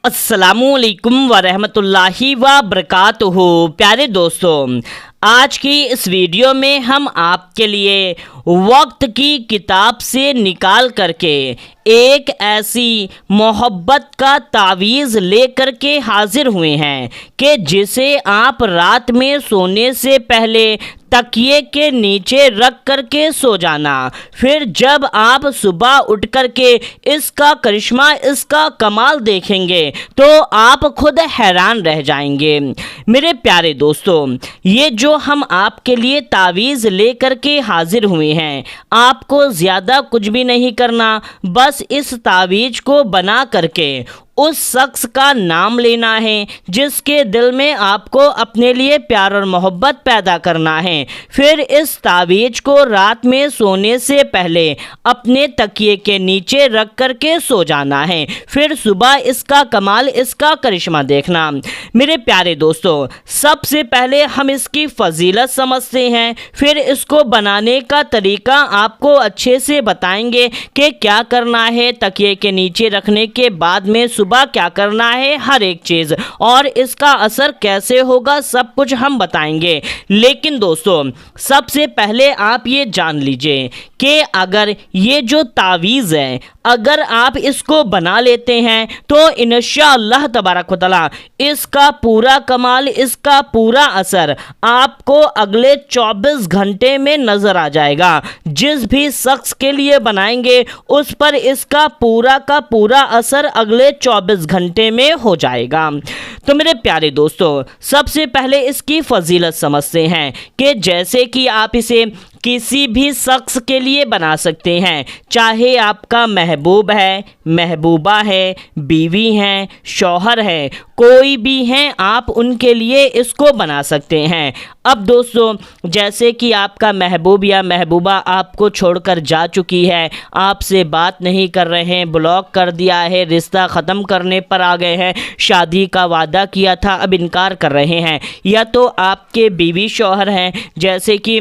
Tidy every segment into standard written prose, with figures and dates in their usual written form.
अस्सलामुअलैकुम वरहमतुल्लाहि वबरकातुहू। प्यारे दोस्तों, आज की इस वीडियो में हम आपके लिए वक्त की किताब से निकाल करके एक ऐसी मोहब्बत का तावीज़ लेकर के हाजिर हुए हैं कि जिसे आप रात में सोने से पहले तकिए के नीचे रख करके सो जाना। फिर जब आप सुबह उठ करके इसका करिश्मा, इसका कमाल देखेंगे तो आप खुद हैरान रह जाएंगे। मेरे प्यारे दोस्तों, ये जो हम आपके लिए तावीज़ लेकर के हाजिर हुए हैं, आपको ज़्यादा कुछ भी नहीं करना, बस इस तावीज़ को बना करके उस शख्स का नाम लेना है जिसके दिल में आपको अपने लिए प्यार और मोहब्बत पैदा करना है। फिर इस तावीज़ को रात में सोने से पहले अपने तकिए के नीचे रख कर के सो जाना है। फिर सुबह इसका कमाल, इसका करिश्मा देखना। मेरे प्यारे दोस्तों, सबसे पहले हम इसकी फजीलत समझते हैं, फिर इसको बनाने का तरीका आपको अच्छे से बताएंगे कि क्या करना है तकिए के नीचे रखने के बाद में, सुबह क्या करना है, हर एक चीज़ और इसका असर कैसे होगा, सब कुछ हम बताएंगे। लेकिन दोस्तों, सबसे पहले आप ये जान लीजिए कि अगर ये जो तावीज़ है, अगर आप इसको बना लेते हैं तो इंशाअल्लाह तबारक व तआला इसका पूरा कमाल, इसका पूरा असर आपको अगले 24 घंटे में नज़र आ जाएगा। जिस भी शख्स के लिए बनाएंगे उस पर इसका पूरा का पूरा असर अगले 24 घंटे में हो जाएगा। तो मेरे प्यारे दोस्तों, सबसे पहले इसकी फजीलत समझते हैं कि जैसे कि आप इसे किसी भी शख्स के लिए बना सकते हैं, चाहे आपका महबूब है, महबूबा है, बीवी हैं, शौहर है, कोई भी हैं, आप उनके लिए इसको बना सकते हैं। अब दोस्तों, जैसे कि आपका महबूब या महबूबा आपको छोड़कर जा चुकी है, आपसे बात नहीं कर रहे हैं, ब्लॉक कर दिया है, रिश्ता ख़त्म करने पर आ गए हैं, शादी का वादा किया था अब इनकार कर रहे हैं, या तो आपके बीवी शौहर हैं, जैसे कि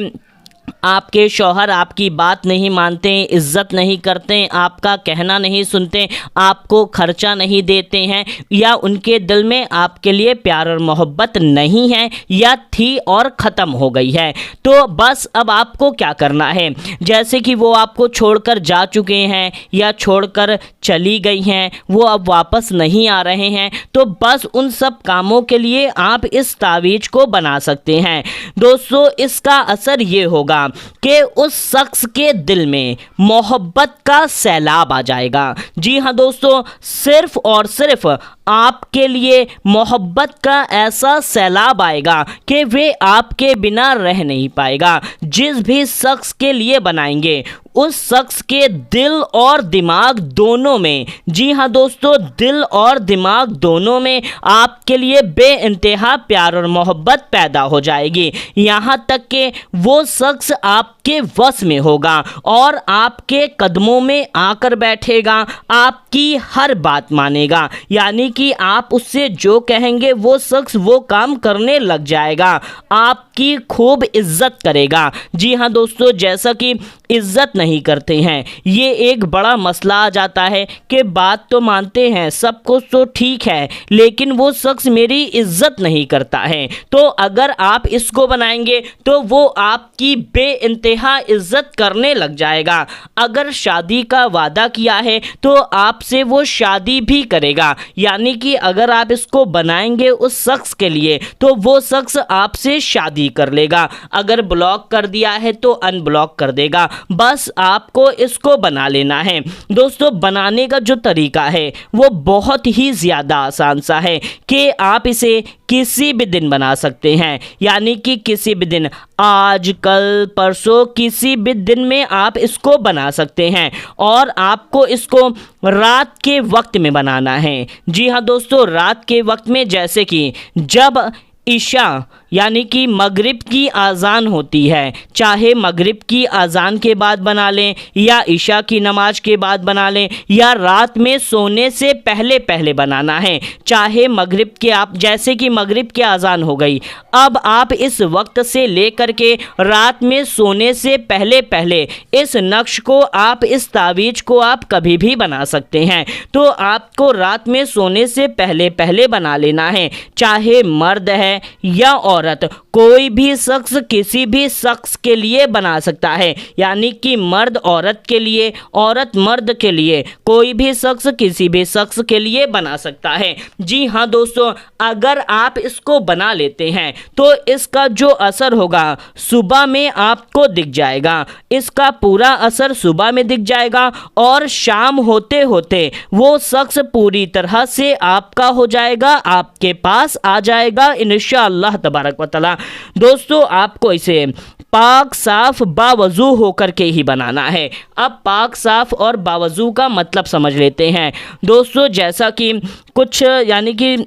आपके शौहर आपकी बात नहीं मानते, इज़्ज़त नहीं करते, आपका कहना नहीं सुनते, आपको खर्चा नहीं देते हैं, या उनके दिल में आपके लिए प्यार और मोहब्बत नहीं है या थी और ख़त्म हो गई है। तो बस अब आपको क्या करना है, जैसे कि वो आपको छोड़कर जा चुके हैं या छोड़कर चली गई हैं, वो अब वापस नहीं आ रहे हैं, तो बस उन सब कामों के लिए आप इस तावीज़ को बना सकते हैं। दोस्तों, इसका असर ये होगा कि उस शख्स के दिल में मोहब्बत का सैलाब आ जाएगा। जी हाँ दोस्तों, सिर्फ और सिर्फ आपके लिए मोहब्बत का ऐसा सैलाब आएगा कि वे आपके बिना रह नहीं पाएगा। जिस भी शख्स के लिए बनाएंगे उस शख्स के दिल और दिमाग दोनों में, जी हाँ दोस्तों, दिल और दिमाग दोनों में आपके लिए बेइंतहा प्यार और मोहब्बत पैदा हो जाएगी। यहाँ तक कि वो शख्स आपके वश में होगा और आपके कदमों में आकर बैठेगा, आपकी हर बात मानेगा, यानी कि आप उससे जो कहेंगे वो शख्स वो काम करने लग जाएगा, आपकी खूब इज्जत करेगा। जी हाँ दोस्तों, जैसा कि इज्जत नहीं करते हैं, ये एक बड़ा मसला आ जाता है कि बात तो मानते हैं, सब कुछ तो ठीक है, लेकिन वो शख्स मेरी इज्जत नहीं करता है। तो अगर आप इसको बनाएंगे तो वो आपकी बेइंतहा इज्जत करने लग जाएगा। अगर शादी का वादा किया है तो आपसे वो शादी भी करेगा, यानी कि अगर आप इसको बनाएंगे उस शख्स के लिए तो वो शख्स आपसे शादी कर लेगा। अगर ब्लॉक कर दिया है तो अनब्लॉक कर देगा। बस आपको इसको बना लेना है। दोस्तों, बनाने का जो तरीका है वो बहुत ही ज़्यादा आसान सा है कि आप इसे किसी भी दिन बना सकते हैं, यानी कि किसी भी दिन, आज, कल, परसों, किसी भी दिन में आप इसको बना सकते हैं और आपको इसको रात के वक्त में बनाना है। जी हाँ दोस्तों, रात के वक्त में, जैसे कि जब ईशा यानी कि मगरिब की अज़ान होती है, चाहे मगरिब की अज़ान के बाद बना लें या इशा की नमाज के बाद बना लें या रात में सोने से पहले पहले बनाना है, चाहे मगरिब के आप जैसे कि मगरिब की अज़ान हो गई, अब आप इस वक्त से लेकर के रात में सोने से पहले पहले इस नक्श को आप, इस तावीज़ को आप कभी भी बना सकते हैं। तो आपको रात में सोने से पहले पहले बना लेना है, चाहे मर्द है या औरत, कोई भी शख्स किसी भी शख्स के लिए बना सकता है, यानी कि मर्द औरत के लिए, औरत मर्द के लिए, कोई भी शख्स किसी भी शख्स के लिए बना सकता है। जी हाँ दोस्तों, अगर आप इसको बना लेते हैं तो इसका जो असर होगा सुबह में आपको दिख जाएगा, इसका पूरा असर सुबह में दिख जाएगा और शाम होते होते वो शख्स पूरी तरह से आपका हो जाएगा, आपके पास आ जाएगा इंशाअल्लाह तबारक व तआला। दोस्तों, आपको इसे पाक साफ बावजू होकर के ही बनाना है। अब पाक साफ और बावजू का मतलब समझ लेते हैं दोस्तों। जैसा कि कुछ यानी कि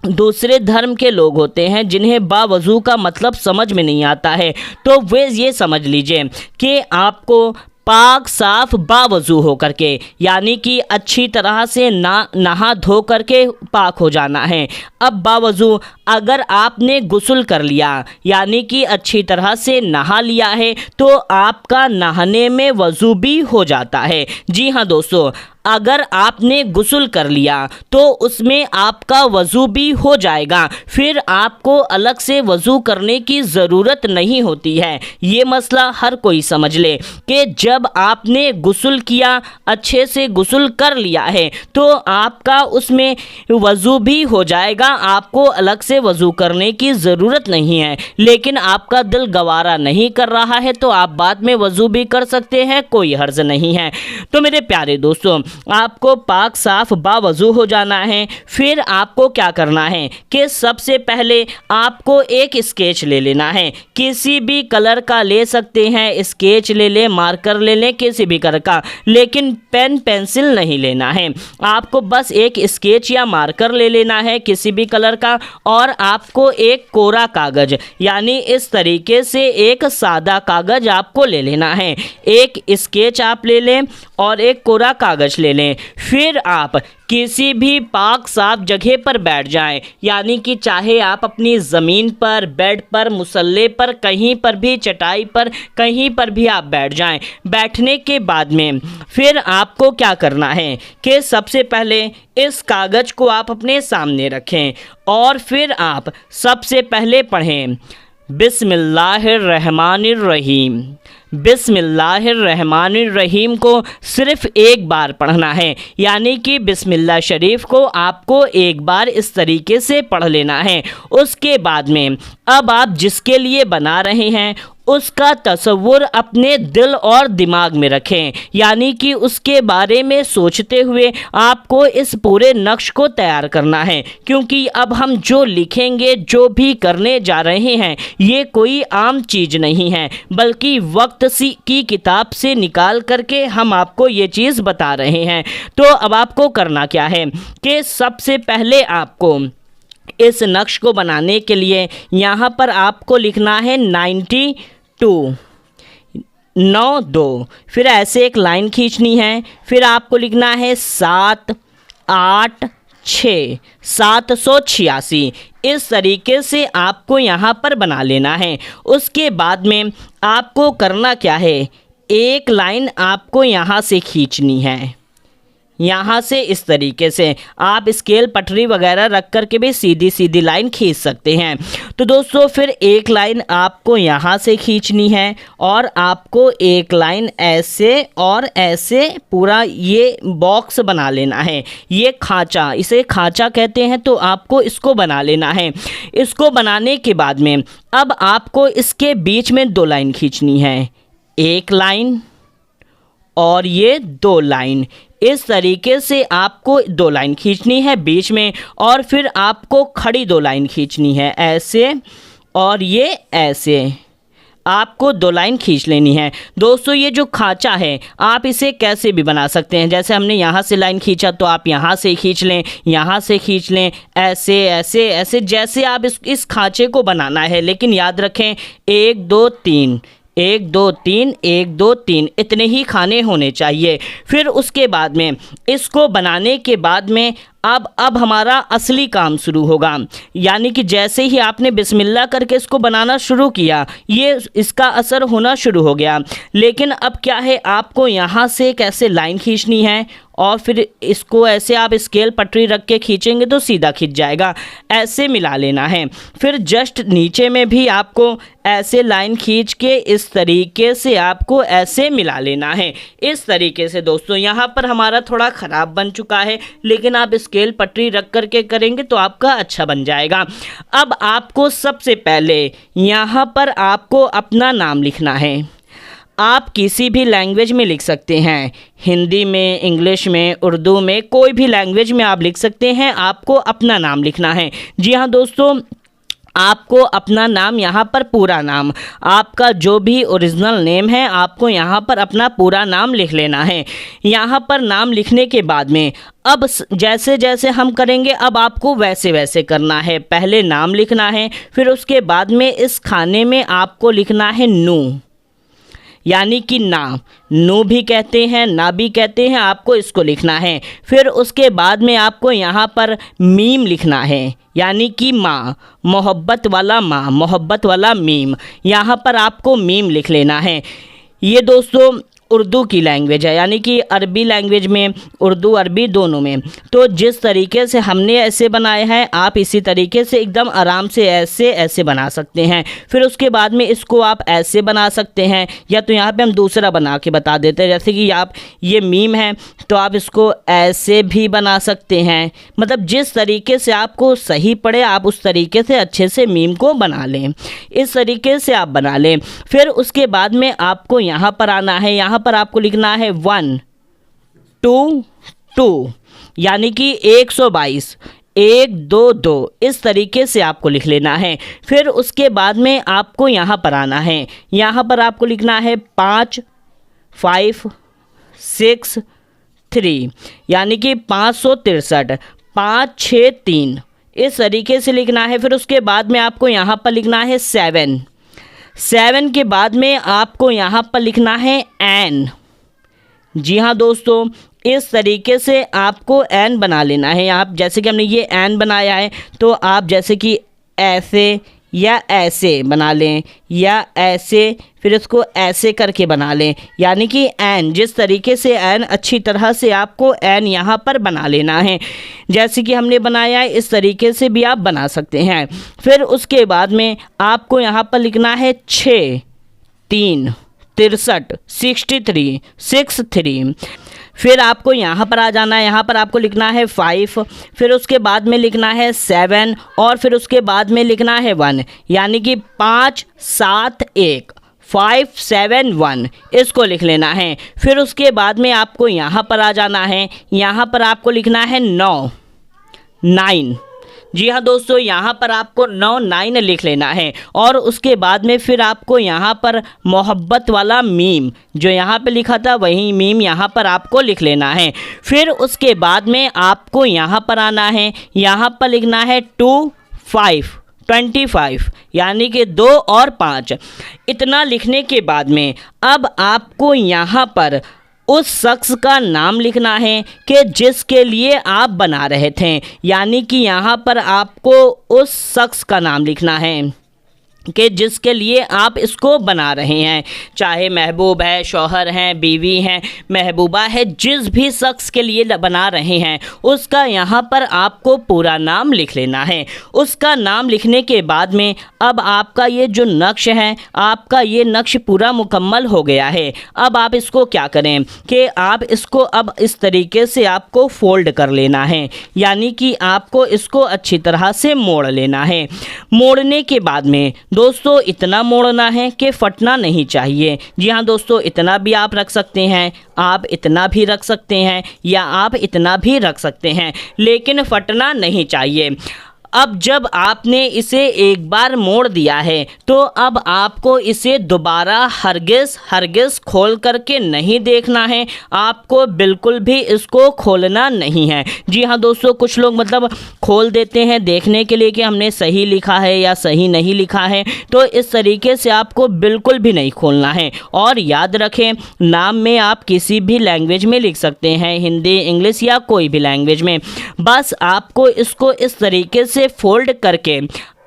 दूसरे धर्म के लोग होते हैं जिन्हें बावजू का मतलब समझ में नहीं आता है, तो वे ये समझ लीजिए कि आपको पाक साफ बावजू हो करके, यानी कि अच्छी तरह से नहा धो करके पाक हो जाना है। अब बावजू अगर आपने गुस्ल कर लिया, यानी कि अच्छी तरह से नहा लिया है, तो आपका नहाने में वज़ू भी हो जाता है। जी हाँ दोस्तों, अगर आपने गुस्ल कर लिया तो उसमें आपका वज़ू भी हो जाएगा, फिर आपको अलग से वज़ू करने की ज़रूरत नहीं होती है। ये मसला हर कोई समझ ले कि जब आपने गुस्ल किया, अच्छे से गुस्ल कर लिया है, तो आपका उसमें वज़ू भी हो जाएगा, आपको अलग से वज़ू करने की ज़रूरत नहीं है। लेकिन आपका दिल गवारा नहीं कर रहा है तो आप बाद में वज़ू भी कर सकते हैं, कोई हर्ज नहीं है। तो मेरे प्यारे दोस्तों, आपको पाक साफ बावज़ू हो जाना है। फिर आपको क्या करना है कि सबसे पहले आपको एक स्केच ले लेना है, किसी भी कलर का ले सकते हैं, स्केच ले लें, मार्कर ले लें, किसी भी कलर का, लेकिन पेन पेंसिल नहीं लेना है। आपको बस एक स्केच या मार्कर ले लेना है किसी भी कलर का, और आपको एक कोरा कागज़, यानी इस तरीके से एक सादा कागज़ आपको ले लेना है। एक स्केच आप ले लें और एक कोरा कागज़ ले लें। फिर आप किसी भी पाक साफ जगह पर बैठ जाएं, यानी कि चाहे आप अपनी ज़मीन पर, बेड पर, मुसल्ले पर, कहीं पर भी, चटाई पर, कहीं पर भी आप बैठ जाएं। बैठने के बाद में फिर आपको क्या करना है कि सबसे पहले इस कागज़ को आप अपने सामने रखें और फिर आप सबसे पहले पढ़ें बिस्मिल्लाहिर्रहमानिर्रहीम। बिस्मिल्लाहिर्रहमानिर्रहीम को सिर्फ़ एक बार पढ़ना है, यानी कि बिस्मिल्लाह शरीफ को आपको एक बार इस तरीके से पढ़ लेना है। उसके बाद में अब आप जिसके लिए बना रहे हैं उसका तसव्वुर अपने दिल और दिमाग में रखें, यानी कि उसके बारे में सोचते हुए आपको इस पूरे नक्श को तैयार करना है। क्योंकि अब हम जो लिखेंगे, जो भी करने जा रहे हैं, ये कोई आम चीज़ नहीं है, बल्कि वक्त की किताब से निकाल करके हम आपको ये चीज़ बता रहे हैं। तो अब आपको करना क्या है कि सबसे पहले आपको इस नक्श को बनाने के लिए यहाँ पर आपको लिखना है 92 92, फिर ऐसे एक लाइन खींचनी है। फिर आपको लिखना है 7 8 6 786। इस तरीके से आपको यहाँ पर बना लेना है। उसके बाद में आपको करना क्या है, एक लाइन आपको यहाँ से खींचनी है, यहाँ से इस तरीके से आप स्केल पटरी वगैरह रख कर के भी सीधी सीधी लाइन खींच सकते हैं। तो दोस्तों, फिर एक लाइन आपको यहाँ से खींचनी है और आपको एक लाइन ऐसे और ऐसे पूरा ये बॉक्स बना लेना है। ये खांचा, इसे खांचा कहते हैं, तो आपको इसको बना लेना है। इसको बनाने के बाद में अब आपको इसके बीच में 2 लाइन खींचनी है, एक लाइन और ये 2 लाइन। इस तरीके से आपको 2 लाइन खींचनी है बीच में, और फिर आपको खड़ी 2 लाइन खींचनी है, ऐसे और ये ऐसे। आपको 2 लाइन खींच लेनी है। दोस्तों ये जो खांचा है आप इसे कैसे भी बना सकते हैं, जैसे हमने यहाँ से लाइन खींचा तो आप यहाँ से खींच लें, यहाँ से खींच लें, ऐसे ऐसे ऐसे, जैसे आप इस खांचे को बनाना है। लेकिन याद रखें 1 2 3 1 2 3 1 2 3 इतने ही खाने होने चाहिए। फिर उसके बाद में इसको बनाने के बाद में अब हमारा असली काम शुरू होगा, यानी कि जैसे ही आपने बिस्मिल्लाह करके इसको बनाना शुरू किया ये इसका असर होना शुरू हो गया। लेकिन अब क्या है, आपको यहाँ से कैसे लाइन खींचनी है और फिर इसको ऐसे आप स्केल पटरी रख के खींचेंगे तो सीधा खींच जाएगा, ऐसे मिला लेना है। फिर जस्ट नीचे में भी आपको ऐसे लाइन खींच के इस तरीके से आपको ऐसे मिला लेना है। इस तरीके से दोस्तों यहाँ पर हमारा थोड़ा ख़राब बन चुका है, लेकिन आप स्केल पटरी रख करके करेंगे तो आपका अच्छा बन जाएगा। अब आपको सबसे पहले यहाँ पर आपको अपना नाम लिखना है। आप किसी भी लैंग्वेज में लिख सकते हैं, हिंदी में, इंग्लिश में, उर्दू में, कोई भी लैंग्वेज में आप लिख सकते हैं। आपको अपना नाम लिखना है। जी हाँ दोस्तों, आपको अपना नाम यहाँ पर पूरा नाम, आपका जो भी ओरिजिनल नेम है आपको यहाँ पर अपना पूरा नाम लिख लेना है। यहाँ पर नाम लिखने के बाद में अब जैसे जैसे हम करेंगे अब आपको वैसे वैसे करना है। पहले नाम लिखना है, फिर उसके बाद में इस खाने में आपको लिखना है नू, यानी कि ना, नू भी कहते हैं ना भी कहते हैं, आपको इसको लिखना है। फिर उसके बाद में आपको यहाँ पर मीम लिखना है, यानी कि माँ, मोहब्बत वाला माँ, मोहब्बत वाला मीम, यहाँ पर आपको मीम लिख लेना है। ये दोस्तों उर्दू की लैंग्वेज है, यानी कि अरबी लैंग्वेज में, उर्दू अरबी दोनों में। तो जिस तरीके से हमने ऐसे बनाया है आप इसी तरीके से एकदम आराम से ऐसे ऐसे बना सकते हैं। फिर उसके बाद में इसको आप ऐसे बना सकते हैं, या तो यहाँ पे हम दूसरा बना के बता देते हैं, जैसे कि आप ये मीम है तो आप इसको ऐसे भी बना सकते हैं। मतलब जिस तरीके से आपको सही पड़े आप उस तरीके से अच्छे से मीम को बना लें, इस तरीके से आप बना लें। फिर उसके बाद में आपको यहाँ पर आना है, यहाँ पर आपको लिखना है 1 2 2, यानी कि 122, 1 2 2, इस तरीके से आपको लिख लेना है। फिर उसके बाद में आपको यहाँ पर आना है, यहाँ पर आपको लिखना है 5 5 6 3, यानी कि 563, 5 6 3, इस तरीके से लिखना है। फिर उसके बाद में आपको यहाँ पर लिखना है 7 7 के बाद में आपको यहाँ पर लिखना है एन। जी हाँ दोस्तों, इस तरीके से आपको एन बना लेना है। आप जैसे कि हमने ये एन बनाया है तो आप जैसे कि ऐसे या ऐसे बना लें, या ऐसे, फिर इसको ऐसे करके बना लें, यानी कि एन, जिस तरीके से एन अच्छी तरह से आपको एन यहाँ पर बना लेना है। जैसे कि हमने बनाया है इस तरीके से भी आप बना सकते हैं। फिर उसके बाद में आपको यहाँ पर लिखना है 6 3 63, 63 63। फिर आपको यहाँ पर आ जाना है, यहाँ पर आपको लिखना है 5, फिर उसके बाद में लिखना है 7 और फिर उसके बाद में लिखना है 1, यानी कि 5 7 1, 5 7 1, इसको लिख लेना है। फिर उसके बाद में आपको यहाँ पर आ जाना है, यहाँ पर आपको लिखना है 9 9। जी हाँ दोस्तों, यहाँ पर आपको 9 9 लिख लेना है। और उसके बाद में फिर आपको यहाँ पर मोहब्बत वाला मीम, जो यहाँ पे लिखा था वही मीम यहाँ पर आपको लिख लेना है। फिर उसके बाद में आपको यहाँ पर आना है, यहाँ पर लिखना है 2 5 25, यानी कि 2 और 5। इतना लिखने के बाद में अब आपको यहाँ पर उस शख्स का नाम लिखना है कि जिसके लिए आप बना रहे थे, यानी कि यहाँ पर आपको उस शख्स का नाम लिखना है कि जिसके लिए आप इसको बना रहे हैं, चाहे महबूब है, शौहर हैं, बीवी हैं, महबूबा है, जिस भी शख्स के लिए बना रहे हैं उसका यहाँ पर आपको पूरा नाम लिख लेना है। उसका नाम लिखने के बाद में अब आपका ये जो नक्श है, आपका ये नक्श पूरा मुकम्मल हो गया है। अब आप इसको क्या करें कि आप इसको अब इस तरीके से आपको फोल्ड कर लेना है, यानी कि आपको इसको अच्छी तरह से मोड़ लेना है। मोड़ने के बाद में दोस्तों इतना मोड़ना है कि फटना नहीं चाहिए। जी हाँ दोस्तों, इतना भी आप रख सकते हैं, आप इतना भी रख सकते हैं, या आप इतना भी रख सकते हैं, लेकिन फटना नहीं चाहिए। अब जब आपने इसे एक बार मोड़ दिया है तो अब आपको इसे दोबारा हरगिज़ खोल करके नहीं देखना है, आपको बिल्कुल भी इसको खोलना नहीं है। जी हाँ दोस्तों, कुछ लोग मतलब खोल देते हैं देखने के लिए कि हमने सही लिखा है या सही नहीं लिखा है, तो इस तरीके से आपको बिल्कुल भी नहीं खोलना है। और याद रखें, नाम में आप किसी भी लैंग्वेज में लिख सकते हैं, हिंदी, इंग्लिश या कोई भी लैंग्वेज में। बस आपको इसको इस तरीके से फोल्ड करके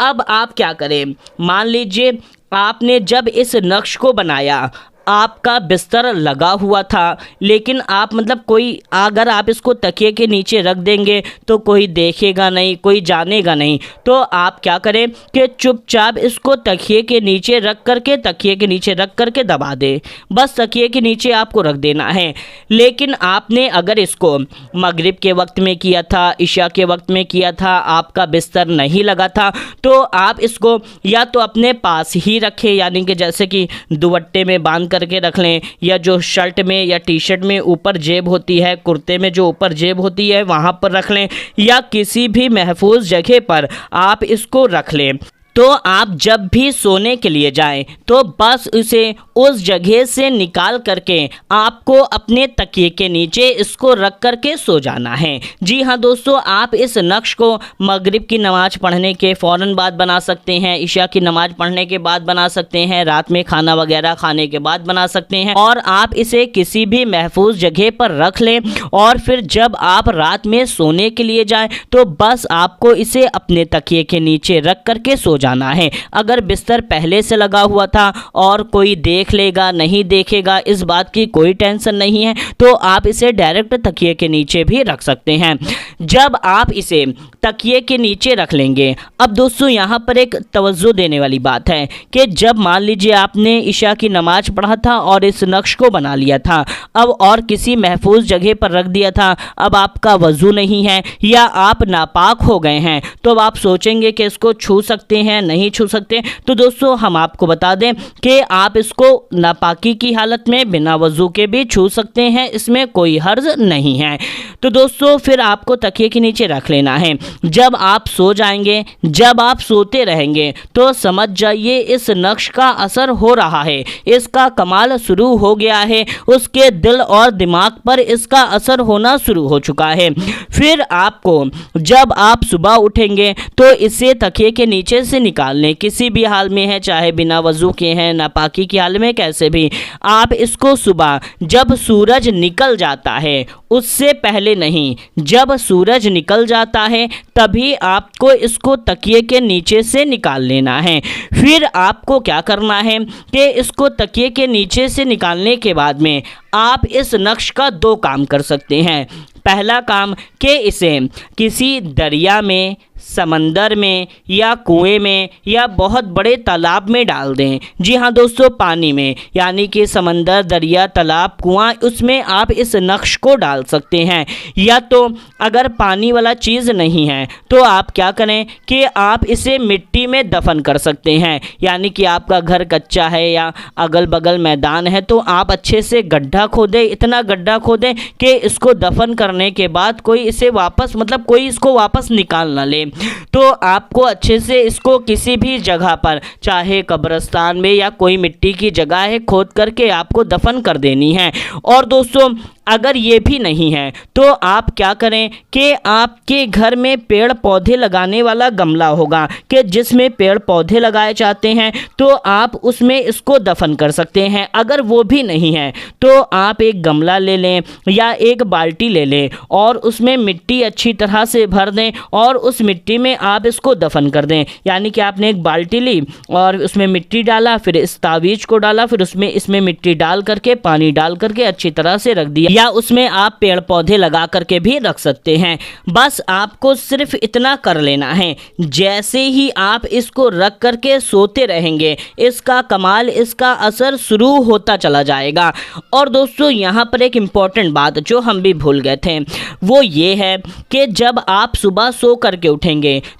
अब आप क्या करें, मान लीजिए आपने जब इस नक्श को बनाया, आपका बिस्तर लगा हुआ था, लेकिन आप मतलब कोई अगर आप इसको तकिए के नीचे रख देंगे तो कोई देखेगा नहीं, कोई जानेगा नहीं, तो आप क्या करें कि चुपचाप इसको तकिए के नीचे रख करके दबा दें। बस तकिए के नीचे आपको रख देना है। लेकिन आपने अगर इसको मगरिब के वक्त में किया था, इशा के वक्त में किया था, आपका बिस्तर नहीं लगा था, तो आप इसको या तो अपने पास ही रखें, यानी कि जैसे कि दुपट्टे में बांध करके रख लें, या जो शर्ट में या टी शर्ट में ऊपर जेब होती है, कुर्ते में जो ऊपर जेब होती है वहाँ पर रख लें, या किसी भी महफूज जगह पर आप इसको रख लें। तो आप जब भी सोने के लिए जाएं तो बस उसे उस जगह से निकाल करके आपको अपने तकिए के नीचे इसको रख करके सो जाना है। जी हाँ दोस्तों, आप इस नक्श को मगरिब की नमाज़ पढ़ने के फ़ौरन बाद बना सकते हैं, इशा की नमाज़ पढ़ने के बाद बना सकते हैं, रात में खाना वगैरह खाने के बाद बना सकते हैं, और आप इसे किसी भी महफूज जगह पर रख लें। और फिर जब आप रात में सोने के लिए जाएँ तो बस आपको इसे अपने तकिए के नीचे रख करके सो जाना है। अगर बिस्तर पहले से लगा हुआ था और कोई देख लेगा नहीं देखेगा, इस बात की कोई टेंशन नहीं है, तो आप इसे डायरेक्ट तकिए के नीचे भी रख सकते हैं। जब आप इसे तकिए के नीचे रख लेंगे, अब दोस्तों यहाँ पर एक तवज्जो देने वाली बात है कि जब मान लीजिए आपने इशा की नमाज पढ़ा था और इस नक्श को बना लिया था, अब और किसी महफूज जगह पर रख दिया था, अब आपका वजू नहीं है या आप नापाक हो गए हैं, तो अब आप सोचेंगे कि इसको छू सकते हैं, नहीं छू सकते। तो दोस्तों हम आपको बता दें कि आप इसको नापाकी की हालत में बिना वजू के भी छू सकते हैं, इसमें कोई हर्ज नहीं है। तो दोस्तों फिर आपको तकिए के नीचे रख लेना है। जब आप सो जाएंगे, जब आप सोते रहेंगे, तो समझ जाइए इस नक्श का असर हो रहा है, इसका कमाल शुरू हो गया है, उसके दिल और दिमाग पर इसका असर होना शुरू हो चुका है। फिर आपको जब आप सुबह उठेंगे तो इसे तकिए के नीचे से निकाल लें, किसी भी हाल में है, चाहे बिना वजू के हैं, नापाकी की हाल में, कैसे भी आप इसको सुबह जब सूरज निकल जाता है, उससे पहले नहीं, जब सूरज निकल जाता है तभी आपको इसको तकिए के नीचे से निकाल लेना है। फिर आपको क्या करना है कि इसको तकिए के नीचे से निकालने के बाद में आप इस नक्श का दो काम कर सकते हैं। पहला काम कि इसे किसी दरिया में, समंदर में या कुएं में या बहुत बड़े तालाब में डाल दें। जी हाँ दोस्तों, पानी में, यानी कि समंदर, दरिया, तालाब, कुआं, उसमें आप इस नक्श को डाल सकते हैं। या तो अगर पानी वाला चीज़ नहीं है तो आप क्या करें कि आप इसे मिट्टी में दफन कर सकते हैं, यानी कि आपका घर कच्चा है या अगल बगल मैदान है तो आप अच्छे से गड्ढा खोदें, इतना गड्ढा खोदें कि इसको दफन करने के बाद कोई इसे वापस मतलब कोई इसको वापस निकाल ना ले। तो आपको अच्छे से इसको किसी भी जगह पर, चाहे कब्रिस्तान में या कोई मिट्टी की जगह है, खोद करके आपको दफन कर देनी है। और दोस्तों अगर ये भी नहीं है तो आप क्या करें कि आपके घर में पेड़ पौधे लगाने वाला गमला होगा कि जिसमें पेड़ पौधे लगाए जाते हैं, तो आप उसमें इसको दफन कर सकते हैं। अगर वो भी नहीं है तो आप एक गमला ले लें या एक बाल्टी ले लें और उसमें मिट्टी अच्छी तरह से भर दें और उस मिट्टी में आप इसको दफन कर दें। यानी कि आपने एक बाल्टी ली और उसमें मिट्टी डाला, फिर इस तावीज़ को डाला, फिर इसमें मिट्टी डाल करके, पानी डाल करके अच्छी तरह से रख दिया, या उसमें आप पेड़ पौधे लगा करके भी रख सकते हैं। बस आपको सिर्फ इतना कर लेना है, जैसे ही आप इसको रख करके सोते रहेंगे, इसका कमाल, इसका असर शुरू होता चला जाएगा। और दोस्तों यहाँ पर एक इम्पॉर्टेंट बात जो हम भी भूल गए थे, वो ये है कि जब आप सुबह सो करके उठेंगे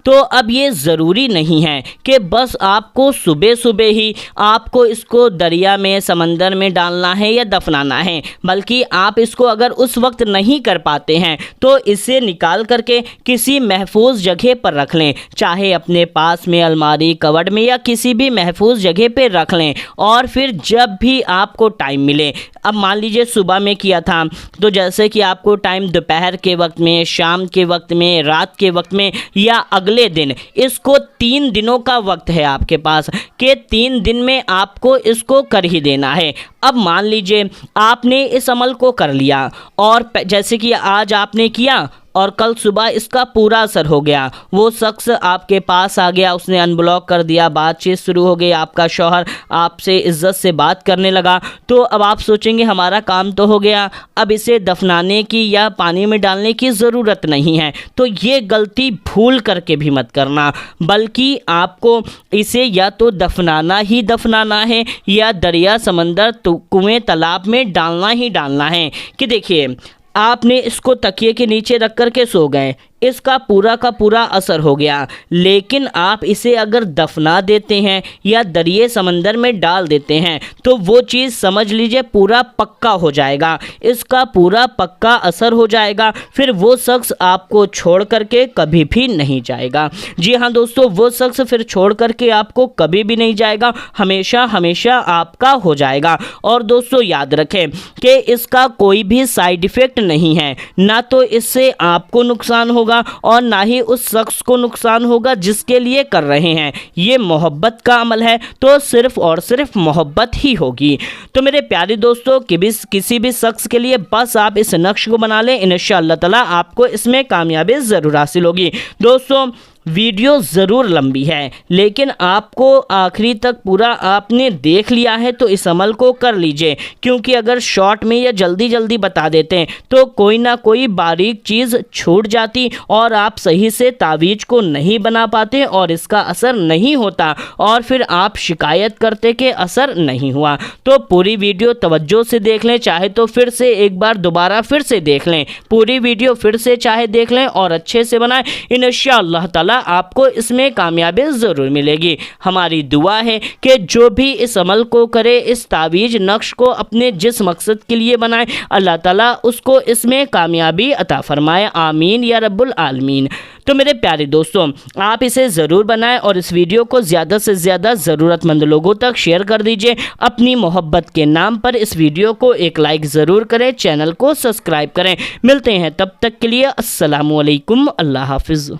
तो अब ये ज़रूरी नहीं है कि बस आपको सुबह सुबह ही आपको इसको दरिया में, समंदर में डालना है या दफनाना है, बल्कि आप इसको अगर उस वक्त नहीं कर पाते हैं तो इसे निकाल करके किसी महफूज जगह पर रख लें, चाहे अपने पास में अलमारी, कबर्ड में या किसी भी महफूज जगह पे रख लें। और फिर जब भी आपको टाइम मिले, अब मान लीजिए सुबह में किया था तो जैसे कि आपको टाइम दोपहर के वक्त में, शाम के वक्त में, रात के वक्त में या अगले दिन, इसको 3 दिनों का वक्त है आपके पास कि 3 दिन में आपको इसको कर ही देना है। अब मान लीजिए आपने इस अमल को कर लिया और जैसे कि आज आपने किया और कल सुबह इसका पूरा असर हो गया, वो शख्स आपके पास आ गया, उसने अनब्लॉक कर दिया, बातचीत शुरू हो गई, आपका शौहर आपसे इज्जत से बात करने लगा, तो अब आप सोचेंगे हमारा काम तो हो गया, अब इसे दफनाने की या पानी में डालने की ज़रूरत नहीं है। तो ये गलती भूल करके भी मत करना, बल्कि आपको इसे या तो दफनाना ही दफनाना है या दरिया, समंदर, कुएं, तालाब में डालना ही डालना है। कि देखिए आपने इसको तकिए के नीचे रख कर के सो गए, इसका पूरा का पूरा असर हो गया, लेकिन आप इसे अगर दफना देते हैं या दरिया समंदर में डाल देते हैं तो वो चीज़ समझ लीजिए पूरा पक्का हो जाएगा, इसका पूरा पक्का असर हो जाएगा, फिर वो शख्स आपको छोड़ करके कभी भी नहीं जाएगा। जी हाँ दोस्तों, वो शख्स फिर छोड़ करके आपको कभी भी नहीं जाएगा, हमेशा हमेशा आपका हो जाएगा। और दोस्तों याद रखें कि इसका कोई भी साइड इफ़ेक्ट नहीं है, ना तो इससे आपको नुकसान होगा और ना ही उस शख्स को नुकसान होगा जिसके लिए कर रहे हैं। ये मोहब्बत का अमल है तो सिर्फ और सिर्फ मोहब्बत ही होगी। तो मेरे प्यारे दोस्तों, किसी भी शख्स के लिए बस आप इस नक्श को बना लें, इंशाअल्लाह ताला आपको इसमें कामयाबी ज़रूर हासिल होगी। दोस्तों वीडियो ज़रूर लंबी है, लेकिन आपको आखिरी तक पूरा आपने देख लिया है तो इस अमल को कर लीजिए, क्योंकि अगर शॉर्ट में या जल्दी जल्दी बता देते हैं तो कोई ना कोई बारीक चीज़ छूट जाती और आप सही से तावीज़ को नहीं बना पाते और इसका असर नहीं होता और फिर आप शिकायत करते कि असर नहीं हुआ। तो पूरी वीडियो तवज्जो से देख लें, चाहे तो फिर से एक बार दोबारा फिर से देख लें, पूरी वीडियो फिर से चाहे देख लें और अच्छे से बनाएं, इंशाअल्लाह ताला आपको इसमें कामयाबी ज़रूर मिलेगी। हमारी दुआ है कि जो भी इस अमल को करे, इस तावीज़ नक्श को अपने जिस मकसद के लिए बनाए, अल्लाह ताला उसको इसमें कामयाबी अता फरमाए, आमीन या रब्बुल आलमीन। तो मेरे प्यारे दोस्तों, आप इसे ज़रूर बनाएं और इस वीडियो को ज़्यादा से ज़्यादा ज़रूरतमंद लोगों तक शेयर कर दीजिए। अपनी मोहब्बत के नाम पर इस वीडियो को एक लाइक ज़रूर करें, चैनल को सब्सक्राइब करें। मिलते हैं तब तक के लिए, अस्सलामु अलैकुम, अल्लाह हाफिज़।